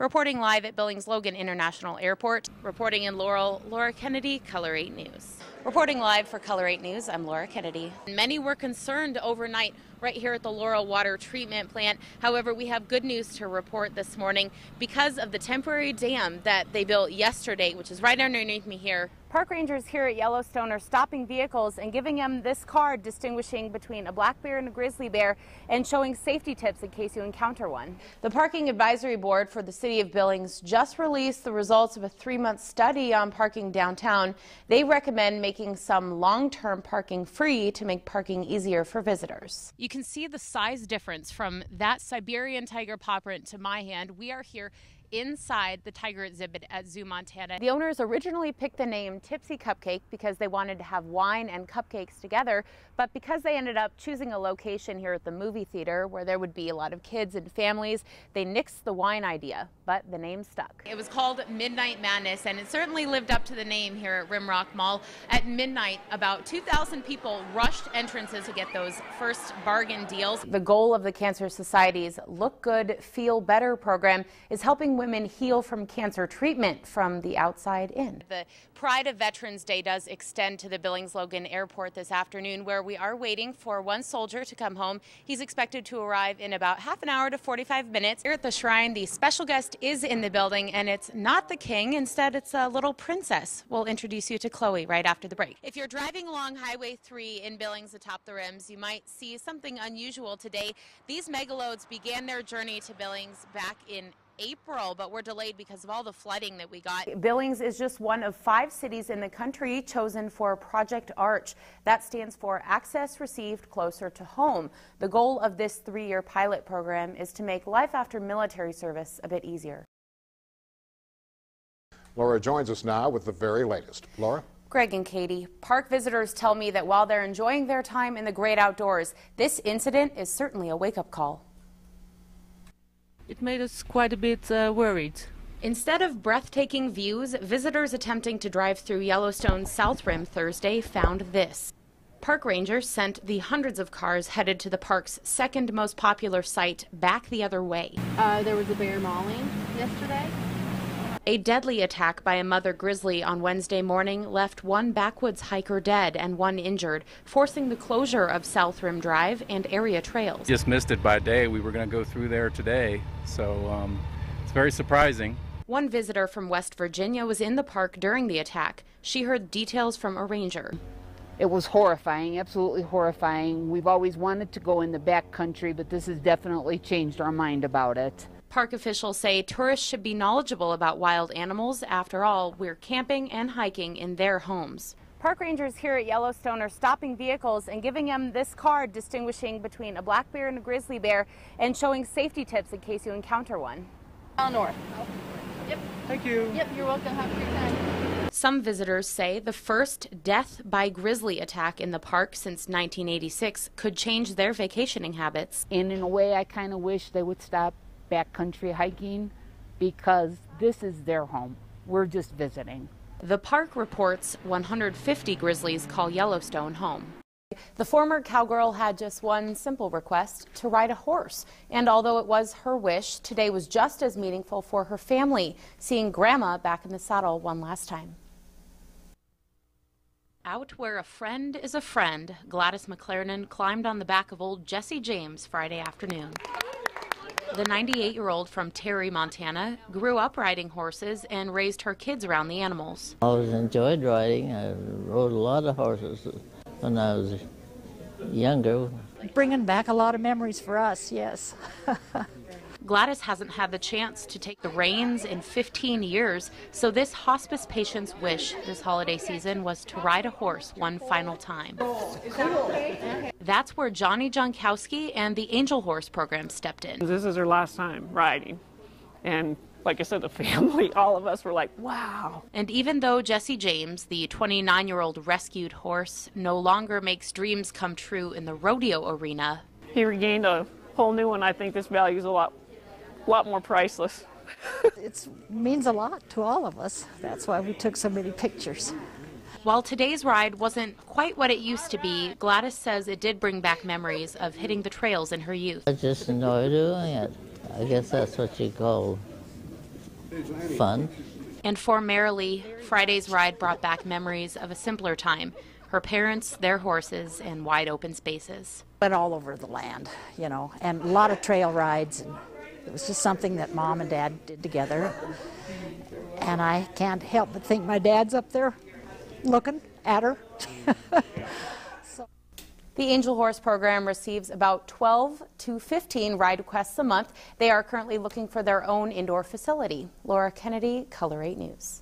Reporting live at Billings Logan International Airport. Reporting in Laurel, Laura Kennedy, Color 8 News. Reporting live for Color 8 News, I'm Laura Kennedy. Many were concerned overnight right here at the Laurel Water Treatment Plant. However, we have good news to report this morning. Because of the temporary dam that they built yesterday, which is right underneath me here, park rangers here at Yellowstone are stopping vehicles and giving them this card distinguishing between a black bear and a grizzly bear and showing safety tips in case you encounter one. The Parking Advisory Board for the City of Billings just released the results of a 3-month study on parking downtown. They recommend making some long-term parking free to make parking easier for visitors. You can see the size difference from that Siberian tiger paw print to my hand. We are here inside the tiger exhibit at Zoo Montana. The owners originally picked the name Tipsy Cupcake because they wanted to have wine and cupcakes together, but because they ended up choosing a location here at the movie theater where there would be a lot of kids and families, they nixed the wine idea, but the name stuck. It was called Midnight Madness, and it certainly lived up to the name here at Rimrock Mall. At midnight, about 2,000 people rushed entrances to get those first bargain deals. The goal of the Cancer Society's Look Good, Feel Better program is helping women heal from cancer treatment from the outside in. The Pride of Veterans Day does extend to the Billings Logan Airport this afternoon, where we are waiting for one soldier to come home. He's expected to arrive in about half an hour to 45 minutes. Here at the shrine, the special guest is in the building, and it's not the king. Instead, it's a little princess. We'll introduce you to Chloe right after the break. If you're driving along Highway 3 in Billings atop the rims, you might see something unusual today. These megaloads began their journey to Billings back in April, but we're delayed because of all the flooding that we got. Billings is just one of 5 cities in the country chosen for Project Arch. That stands for Access Received Closer to Home. The goal of this 3-year pilot program is to make life after military service a bit easier. Laura joins us now with the very latest. Laura? Greg and Katie, park visitors tell me that while they're enjoying their time in the great outdoors, this incident is certainly a wake-up call. It made us quite a bit worried. Instead of breathtaking views, visitors attempting to drive through Yellowstone's South Rim Thursday found this. Park rangers sent the hundreds of cars headed to the park's second most popular site back the other way. There was a bear mauling yesterday. A deadly attack by a mother grizzly on Wednesday morning left one backwoods hiker dead and one injured, forcing the closure of South Rim Drive and area trails. Just missed it by a day. We were going to go through there today, so it's very surprising. One visitor from West Virginia was in the park during the attack. She heard details from a ranger. It was horrifying, absolutely horrifying. We've always wanted to go in the back country, but this has definitely changed our mind about it. Park officials say tourists should be knowledgeable about wild animals. After all, we're camping and hiking in their homes. Park rangers here at Yellowstone are stopping vehicles and giving them this card distinguishing between a black bear and a grizzly bear and showing safety tips in case you encounter one. North. Yep. Thank you. Yep, you're welcome. Have a great time. Some visitors say the first death by grizzly attack in the park since 1986 could change their vacationing habits. And in a way, I kind of wish they would stop backcountry hiking because this is their home. We're just visiting. The park reports 150 grizzlies call Yellowstone home. The former cowgirl had just one simple request: to ride a horse. And although it was her wish, today was just as meaningful for her family, seeing Grandma back in the saddle one last time. Out where a friend is a friend, Gladys McLaren climbed on the back of old Jesse James Friday afternoon. The 98-year-old from Terry, Montana, grew up riding horses and raised her kids around the animals. I always enjoyed riding. I rode a lot of horses when I was younger. Bringing back a lot of memories for us, yes. Gladys hasn't had the chance to take the reins in 15 years, so this hospice patient's wish this holiday season was to ride a horse one final time. That's where Johnny Jonkowski and the Angel Horse program stepped in. This is her last time riding, and like I said, the family, all of us were like, wow. And even though Jesse James, the 29-year-old rescued horse, no longer makes dreams come true in the rodeo arena, he regained a whole new one. I think this value is a lot more priceless. It means a lot to all of us. That's why we took so many pictures. While today's ride wasn't quite what it used to be, Gladys says it did bring back memories of hitting the trails in her youth. I just enjoy doing it. I guess that's what you call fun. And for Marilee, Friday's ride brought back memories of a simpler time. Her parents, their horses, and wide open spaces. Went all over the land, you know, and a lot of trail rides. And it was just something that Mom and Dad did together. And I can't help but think my dad's up there looking at her. The Angel Horse program receives about 12 to 15 ride requests a month. They are currently looking for their own indoor facility. Laura Kennedy, Color 8 News.